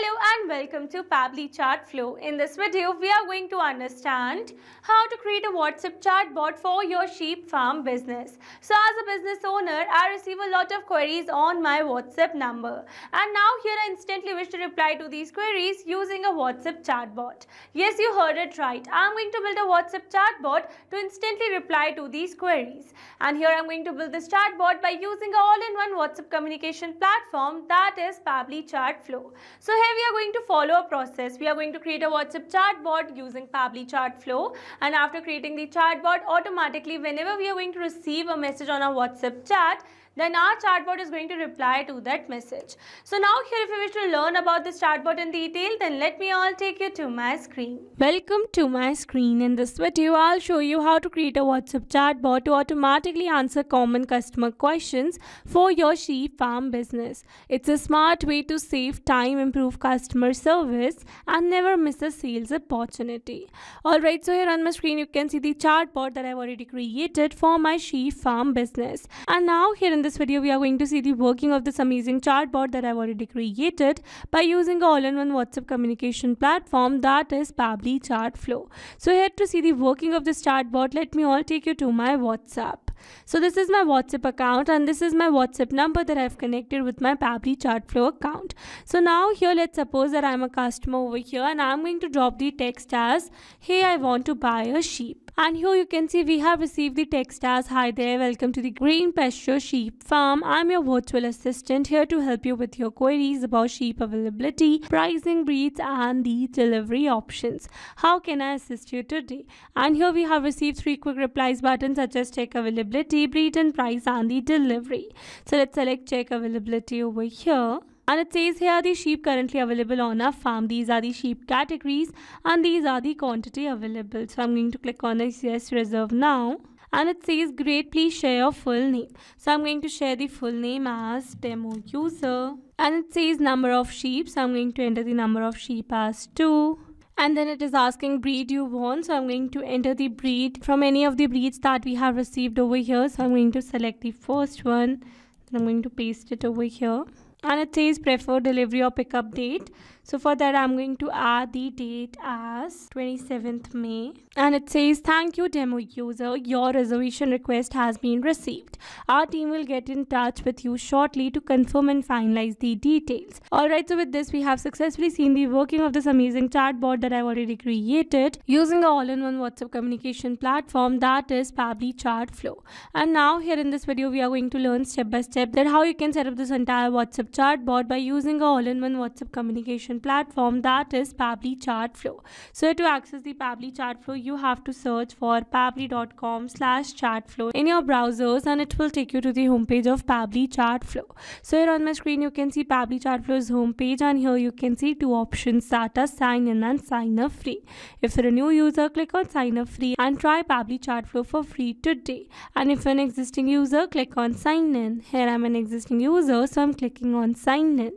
Hello and welcome to Pabbly Chatflow. In this video, we are going to understand how to create a WhatsApp chatbot for your sheep farm business. So as a business owner, I receive a lot of queries on my WhatsApp number. And now here I instantly wish to reply to these queries using a WhatsApp chatbot. Yes, you heard it right. I'm going to build a WhatsApp chatbot to instantly reply to these queries. And here I'm going to build this chatbot by using an all-in-one WhatsApp communication platform, that is Pabbly Chatflow. So here we are going to follow a process. We are going to create a WhatsApp chatbot using Pabbly Chatflow, and after creating the chatbot, automatically whenever we are going to receive a message on our WhatsApp chat, then our chatbot is going to reply to that message. So now here, if you wish to learn about this chatbot in detail, then let me all take you to my screen. Welcome to my screen. In this video, I'll show you how to create a WhatsApp chatbot to automatically answer common customer questions for your sheep farm business. It's a smart way to save time, improve customer service, and never miss a sales opportunity. Alright, so here on my screen, you can see the chatbot that I've already created for my sheep farm business. And now here in this video, we are going to see the working of this amazing chatbot that I've already created by using an all-in-one WhatsApp communication platform, that is Pabbly Chatflow. So here to see the working of this chatbot, let me all take you to my WhatsApp. So this is my WhatsApp account and this is my WhatsApp number that I've connected with my Pabbly Chatflow account. So now here, let's suppose that I'm a customer over here and I'm going to drop the text as, hey, I want to buy a sheep. And here you can see we have received the text as, hi there, welcome to the Green Pasture Sheep Farm. I'm your virtual assistant here to help you with your queries about sheep availability, pricing, breeds, and the delivery options. How can I assist you today? And here we have received 3 quick replies buttons such as check availability, breed and price, and the delivery. So let's select check availability over here. And it says here are the sheep currently available on our farm. These are the sheep categories and these are the quantity available. So I'm going to click on this yes, reserve now. And it says great, please share your full name. So I'm going to share the full name as demo user. And it says number of sheep. So I'm going to enter the number of sheep as 2. And then it is asking breed you want. So I'm going to enter the breed from any of the breeds that we have received over here. So I'm going to select the first one. Then I'm going to paste it over here. And it says prefer delivery or pickup date. So for that, I'm going to add the date as 27th May. And it says, thank you, demo user. Your reservation request has been received. Our team will get in touch with you shortly to confirm and finalize the details. Alright, so with this, we have successfully seen the working of this amazing chatbot that I've already created using an all-in-one WhatsApp communication platform, that is Pabbly Chatflow. And now here in this video, we are going to learn step by step that how you can set up this entire WhatsApp chatbot by using an all-in-one WhatsApp communication platform, that is Pabbly Chatflow. So to access the Pabbly Chatflow, you have to search for pabbly.com/chatflow in your browsers and it will take you to the homepage of Pabbly Chatflow. So here on my screen, you can see Pabbly Chatflow's homepage and here you can see 2 options, that are sign in and sign up free. If you're a new user, click on sign up free and try Pabbly Chatflow for free today. And if you're an existing user, click on sign in. Here I'm an existing user, so I'm clicking on sign in.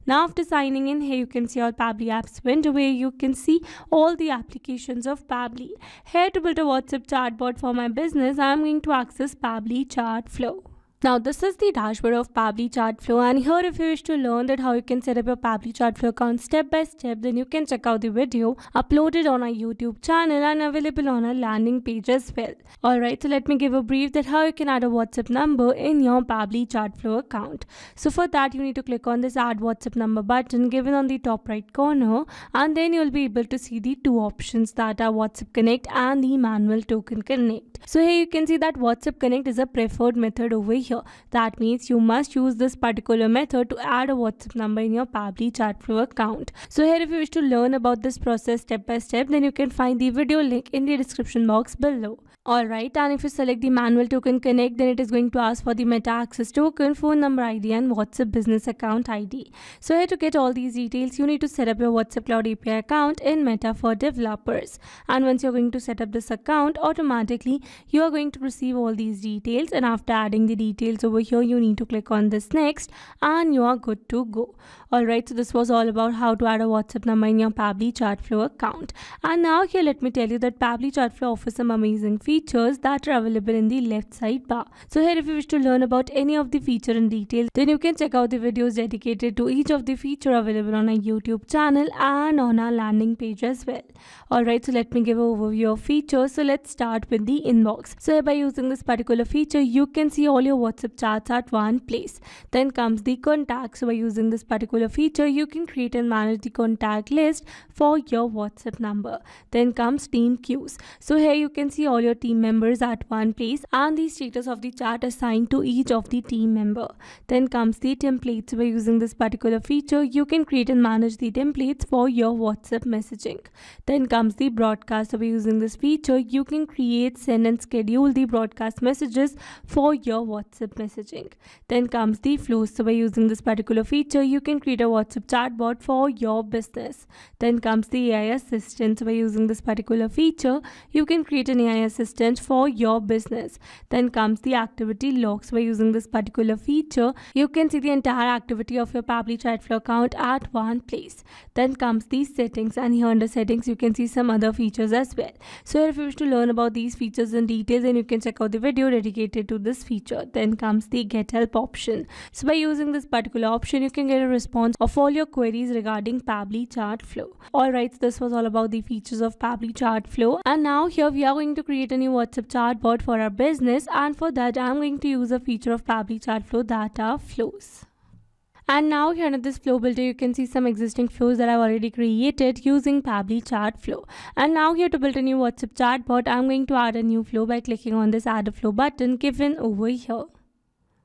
Now after signing in, here you can see all Pabbly apps window where you can see all the applications of Pabbly. Here to build a WhatsApp chatbot for my business, I am going to access Pabbly Chatflow. Now this is the dashboard of Pabbly Chatflow, and here if you wish to learn that how you can set up your Pabbly Chatflow account step by step, then you can check out the video uploaded on our YouTube channel and available on our landing page as well. Alright, so let me give a brief that how you can add a WhatsApp number in your Pabbly Chatflow account. So for that, you need to click on this add WhatsApp number button given on the top right corner, and then you will be able to see the 2 options, that are WhatsApp Connect and the manual token connect. So here you can see that WhatsApp Connect is a preferred method over here. That means you must use this particular method to add a WhatsApp number in your Pabbly Chatflow account. So here if you wish to learn about this process step by step, then you can find the video link in the description box below. Alright, and if you select the manual token connect, then it is going to ask for the meta access token, phone number ID, and WhatsApp business account ID. So here to get all these details, you need to set up your WhatsApp Cloud API account in Meta for developers. And once you're going to set up this account, automatically you are going to receive all these details, and after adding the details over here, you need to click on this next and you are good to go. Alright, so this was all about how to add a WhatsApp number in your Pabbly Chatflow account. And now here let me tell you that Pabbly Chatflow offers some amazing features that are available in the left side bar. So here if you wish to learn about any of the feature in detail, then you can check out the videos dedicated to each of the feature available on our YouTube channel and on our landing page as well. Alright, so let me give an overview of features. So let's start with the inbox. So here by using this particular feature, you can see all your WhatsApp chats at one place. Then comes the contacts. So by using this particular feature, you can create and manage the contact list for your WhatsApp number. Then comes team queues. So here you can see all your team members at one place and the status of the chat assigned to each of the team member. Then comes the templates. So by using this particular feature, you can create and manage the templates for your WhatsApp messaging. Then comes the broadcast. So by using this feature, you can create, send and schedule the broadcast messages for your WhatsApp messaging. Then comes the flows. So by using this particular feature, you can create a WhatsApp chatbot for your business. Then comes the AI assistant. So by using this particular feature, you can create an AI assistant for your business. Then comes the activity logs. So by using this particular feature, you can see the entire activity of your Pabbly Chatflow account at one place. Then comes the settings, and here under settings you can see some other features as well. So if you wish to learn about these features in detail, then you can check out the video dedicated to this feature. Then comes the get help option. So by using this particular option, you can get a response of all your queries regarding Pabbly Chatflow. Alright, so this was all about the features of Pabbly Chatflow, and now here we are going to create a new WhatsApp chatbot for our business, and for that I'm going to use a feature of Pabbly Chatflow that are flows. And now here in this flow builder, you can see some existing flows that I've already created using Pabbly Chatflow. And now here to build a new WhatsApp chatbot, I'm going to add a new flow by clicking on this add a flow button given over here.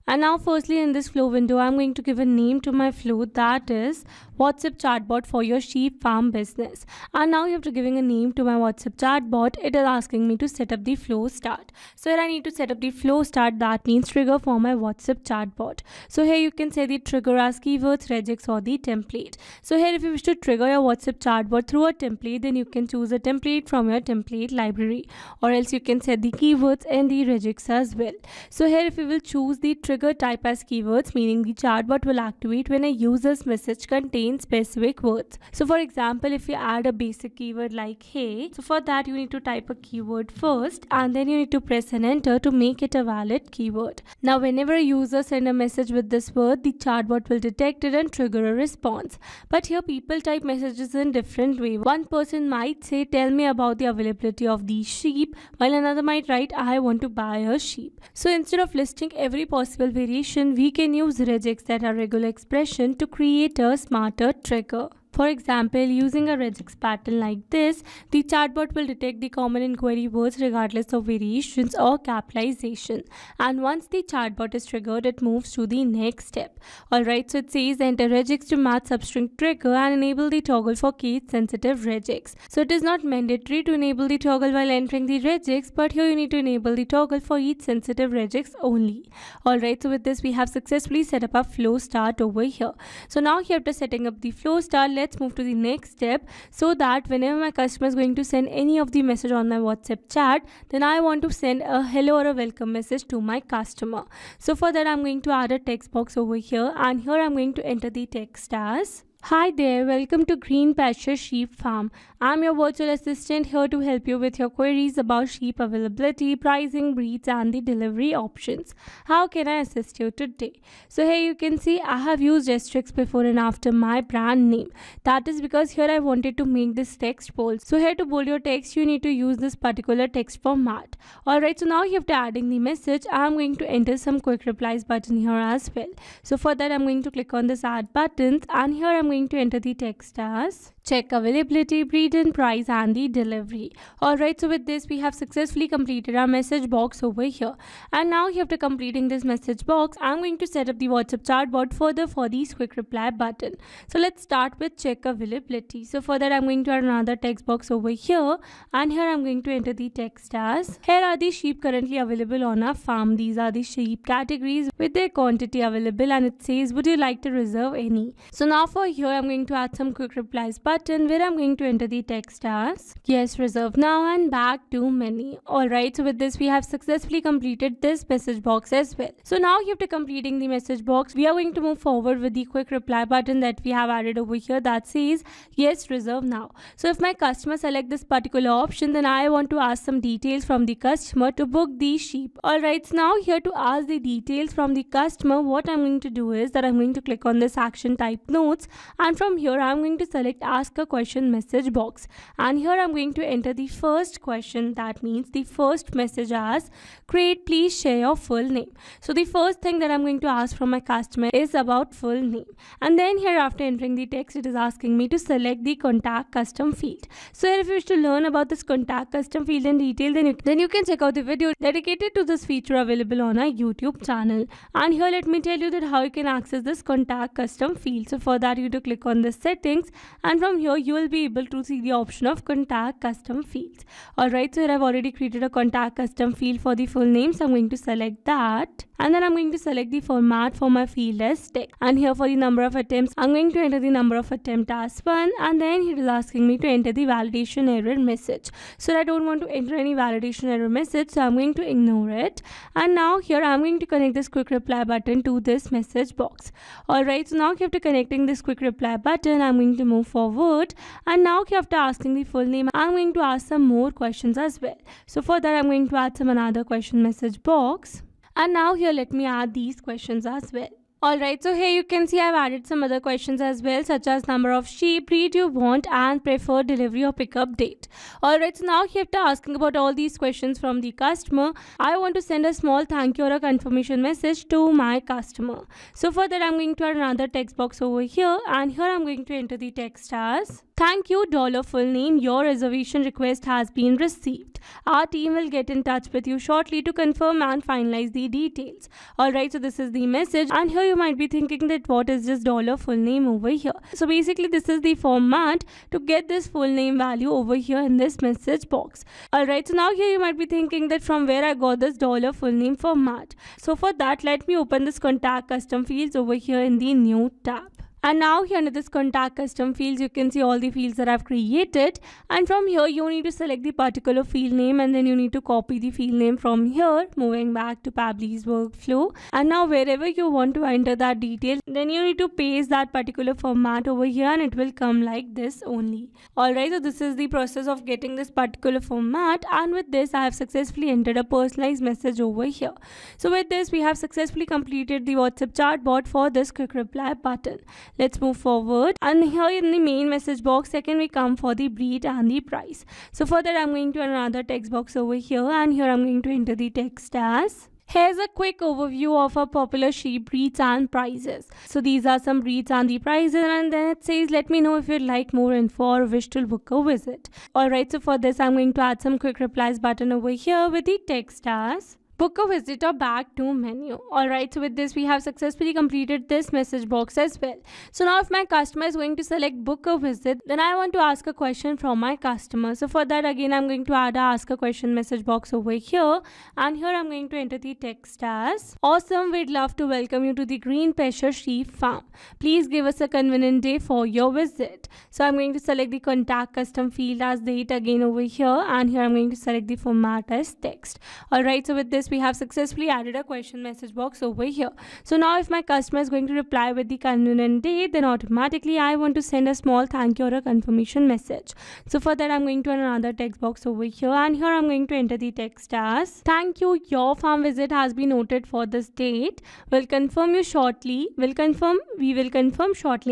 And now firstly in this flow window, I'm going to give a name to my flow, that is WhatsApp chatbot for your sheep farm business. And now after giving a name to my WhatsApp chatbot, it is asking me to set up the flow start. So here I need to set up the flow start, that means trigger for my WhatsApp chatbot. So here you can say the trigger as keywords, regex or the template. So here if you wish to trigger your WhatsApp chatbot through a template, then you can choose a template from your template library, or else you can set the keywords and the regex as well. So here if you will choose the trigger type as keywords, meaning the chatbot will activate when a user's message contains specific words. So for example, if you add a basic keyword like hey, so for that you need to type a keyword first and then you need to press an enter to make it a valid keyword. Now whenever a user send a message with this word, the chatbot will detect it and trigger a response. But here people type messages in different way. One person might say tell me about the availability of these sheep, while another might write I want to buy a sheep. So instead of listing every possible variation, we can use regex, that are regular expression, to create a smarter trigger. For example, using a regex pattern like this, the chatbot will detect the common inquiry words regardless of variations or capitalization. And once the chatbot is triggered, it moves to the next step. Alright, so it says enter regex to match substring trigger and enable the toggle for case sensitive regex. So it is not mandatory to enable the toggle while entering the regex, but here you need to enable the toggle for each sensitive regex only. Alright, so with this we have successfully set up a flow start over here. So now here after setting up the flow start, let's move to the next step, so that whenever my customer is going to send any of the message on my WhatsApp chat, then I want to send a hello or a welcome message to my customer. So for that I'm going to add a text box over here, and here I'm going to enter the text as hi there, welcome to Green Pasture Sheep Farm. I'm your virtual assistant here to help you with your queries about sheep availability, pricing, breeds and the delivery options. How can I assist you today? So here you can see I have used asterisk before and after my brand name. That is because here I wanted to make this text bold. So here to bold your text, you need to use this particular text format. Alright, so now after adding the message, I'm going to enter some quick replies button here as well. So for that I'm going to click on this add buttons, and here I'm going to enter the text as check availability, breed and price and the delivery. Alright, so with this we have successfully completed our message box over here. And now after completing this message box, I'm going to set up the WhatsApp chatbot further for this quick reply button. So let's start with check availability. So for that I'm going to add another text box over here, and here I'm going to enter the text as here are the sheep currently available on our farm. These are the sheep categories with their quantity available, and it says would you like to reserve any. So now for here I'm going to add some quick replies button button where I'm going to enter the text as yes, reserve now, and back to menu. Alright, so with this we have successfully completed this message box as well. So now after completing the message box, we are going to move forward with the quick reply button that we have added over here that says yes, reserve now. So if my customer select this particular option, then I want to ask some details from the customer to book the sheep. Alright, so now here to ask the details from the customer, what I'm going to do is that I'm going to click on this action type notes, and from here I'm going to select ask a question message box, and here I'm going to enter the first question, that means the first message as great, please share your full name. So the first thing that I'm going to ask from my customer is about full name, and then here after entering the text it is asking me to select the contact custom field. So if you wish to learn about this contact custom field in detail, then you can check out the video dedicated to this feature available on our YouTube channel. And here let me tell you that how you can access this contact custom field. So for that you have to click on the settings, and from here you will be able to see the option of contact custom fields. Alright, so here I've already created a contact custom field for the full name, so I'm going to select that, and then I'm going to select the format for my field as text, and here for the number of attempts I'm going to enter the number of attempt as 1, and then it is asking me to enter the validation error message. So I don't want to enter any validation error message, so I'm going to ignore it. And now here I'm going to connect this quick reply button to this message box. Alright, so now after connecting this quick reply button, I'm going to move forward, and now after asking the full name, I'm going to ask some more questions as well. So for that I'm going to add some another question message box, and now here let me add these questions as well. Alright, so here you can see I've added some other questions as well, such as number of sheep, breed you want, and preferred delivery or pickup date. Alright, so now after asking about all these questions from the customer, I want to send a small thank you or a confirmation message to my customer. So for that I'm going to add another text box over here, and here I'm going to enter the text as thank you, full name, your reservation request has been received. Our team will get in touch with you shortly to confirm and finalize the details. Alright, so this is the message, and here you might be thinking that what is this full name over here. So basically this is the format to get this full name value over here in this message box. Alright, so now here you might be thinking that from where I got this full name format. So for that let me open this contact custom fields over here in the new tab. And now here under this contact custom fields, you can see all the fields that I've created, and from here you need to select the particular field name, and then you need to copy the field name from here, moving back to Pabbly's workflow. And now wherever you want to enter that detail, then you need to paste that particular format over here, and it will come like this only. Alright, so this is the process of getting this particular format, and with this I have successfully entered a personalized message over here. So with this we have successfully completed the WhatsApp chatbot for this quick reply button. Let's move forward, and here in the main message box, second we come for the breed and the price. So for that I'm going to another text box over here, and here I'm going to enter the text as here's a quick overview of our popular sheep breeds and prices. So these are some breeds and the prices, and then it says let me know if you'd like more info or wish to book a visit. Alright, so for this I'm going to add some quick replies button over here with the text as book a visit or back to menu. Alright, so with this we have successfully completed this message box as well. So now if my customer is going to select book a visit, then I want to ask a question from my customer. So for that again I'm going to add a ask a question message box over here, and here I'm going to enter the text as awesome, we'd love to welcome you to the Green Pasture Sheep Farm. Please give us a convenient day for your visit. So I'm going to select the contact custom field as date again over here, and here I'm going to select the format as text. Alright, so with this we have successfully added a question message box over here. So now if my customer is going to reply with the convenient date, then automatically I want to send a small thank you or a confirmation message. So for that I'm going to another text box over here, and here I'm going to enter the text as thank you, your farm visit has been noted for this date. We will confirm shortly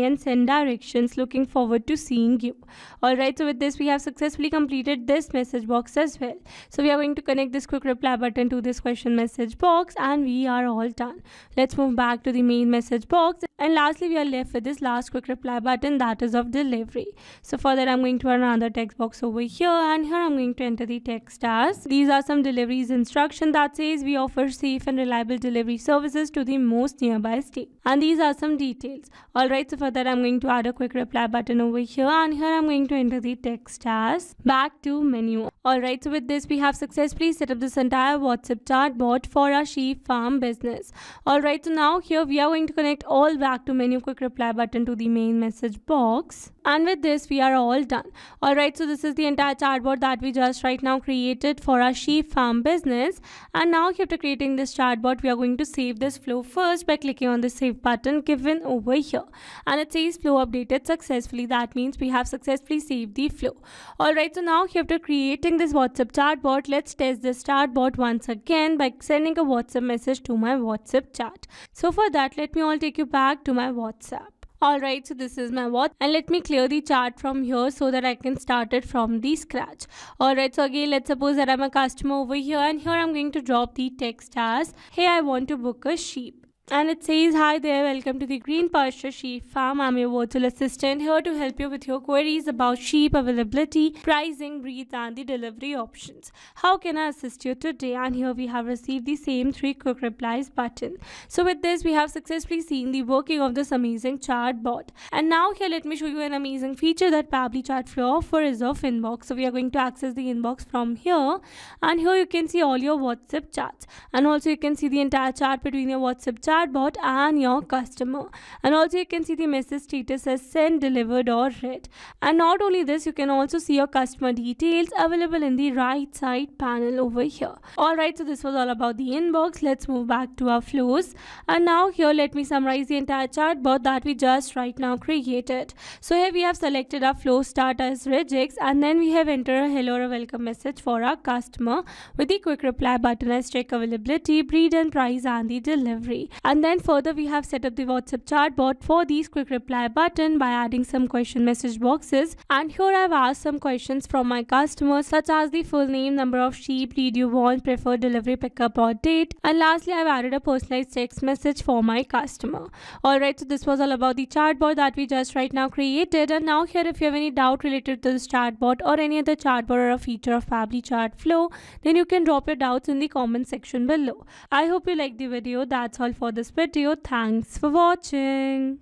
and send directions. Looking forward to seeing you. Alright, so with this we have successfully completed this message box as well. So we are going to connect this quick reply button to this question message box, and we are all done. Let's move back to the main message box, and lastly we are left with this last quick reply button, that is of delivery. So for that I'm going to add another text box over here, and here I'm going to enter the text as these are some deliveries instruction that says we offer safe and reliable delivery services to the most nearby state, and these are some details. Alright, so for that I'm going to add a quick reply button over here, and here I'm going to enter the text as back to menu. Alright, so with this, we have successfully set up this entire WhatsApp chatbot for our sheep farm business. Alright, so now here we are going to connect all back to menu quick reply button to the main message box. And with this, we are all done. Alright, so this is the entire chatbot that we just right now created for our sheep farm business. And now after creating this chatbot, we are going to save this flow first by clicking on the save button given over here. And it says flow updated successfully. That means we have successfully saved the flow. Alright, so now after creating this WhatsApp chatbot, let's test this chatbot once again by sending a WhatsApp message to my WhatsApp chat. So for that, let me all take you back to my WhatsApp. Alright, so this is my WhatsApp and let me clear the chat from here so that I can start it from the scratch. Alright, so again, let's suppose that I'm a customer over here and here I'm going to drop the text as, hey, I want to book a sheep. And it says, hi there, welcome to the Green Pasture Sheep Farm. I'm your virtual assistant here to help you with your queries about sheep availability, pricing, breeds, and the delivery options. How can I assist you today? And here we have received the same 3 quick replies button. So with this, we have successfully seen the working of this amazing chat bot. And now here, let me show you an amazing feature that Pabbly Chatflow offers of inbox. So we are going to access the inbox from here. And here you can see all your WhatsApp chats. And also you can see the entire chat between your WhatsApp chat bot and your customer, and also you can see the message status as sent, delivered, or read. And not only this, you can also see your customer details available in the right side panel over here. Alright, so this was all about the inbox. Let's move back to our flows, and now here let me summarize the entire chatbot that we just right now created. So here we have selected our flow start as regex, and then we have entered a hello or a welcome message for our customer with the quick reply button as check availability, breed and price, and the delivery. And then further we have set up the WhatsApp chatbot for these quick reply button by adding some question message boxes. And here I've asked some questions from my customers such as the full name, number of sheep, breed you want, preferred delivery pickup or date. And lastly, I've added a personalized text message for my customer. Alright, so this was all about the chatbot that we just right now created. And now here, if you have any doubt related to this chatbot or any other chatbot or a feature of Pabbly Chatflow, then you can drop your doubts in the comment section below. I hope you liked the video. That's all for this video. Thanks for watching.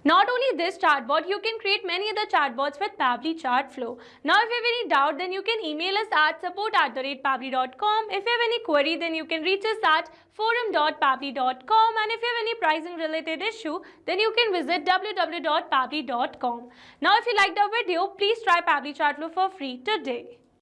Not only this chatbot, you can create many other chatbots with Pabbly Chatflow. Now if you have any doubt, then you can email us at support@pabbly.com. If you have any query, then you can reach us at forum.pabbly.com. And if you have any pricing related issue, then you can visit www.pabbly.com. Now if you liked our video, please try Pabbly Chatflow for free today.